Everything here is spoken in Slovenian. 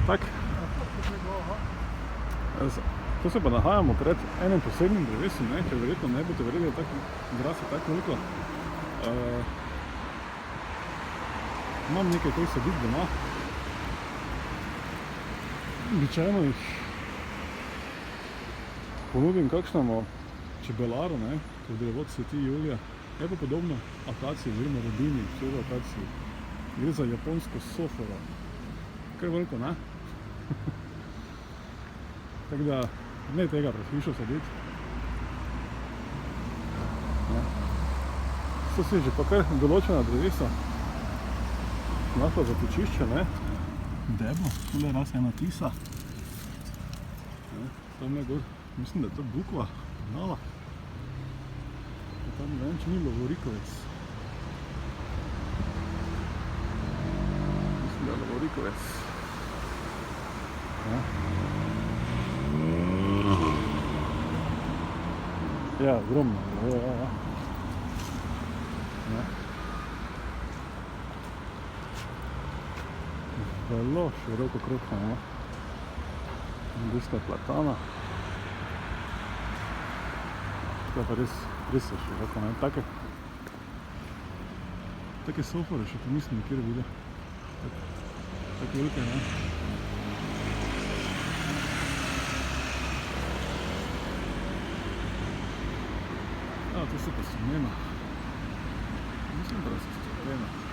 Tak. Tu se pa nahajamo pred enim posebnim drevesom, ker verjetno ne boste verjeli, da dras je tako veliko. Imam nekaj teh sadik doma. Običajno jih ponudim kakšnemu čebelaru, ker drevot cveti julija. Je pa podobno akaciji oziroma robini, vsega akaciji. Gre za japonsko soforo. Kar veliko, ne? Tako da ne tega pred hišo saditi. So si že pa kar določena drevesa našla zatočišče, deblo, tule raz ena tisa. Tamle gor, mislim, da je to bukva, mala. Tam ne vem, če ni lovorikovec. Mislim, da je lovorikovec. Ja, ogromno. Zelo široko krokna, indijska platana. To je pa res široko, take sofore še pa nisem nikjer videl. Tako velike, to so pa stromena. Mislim, da so stromena.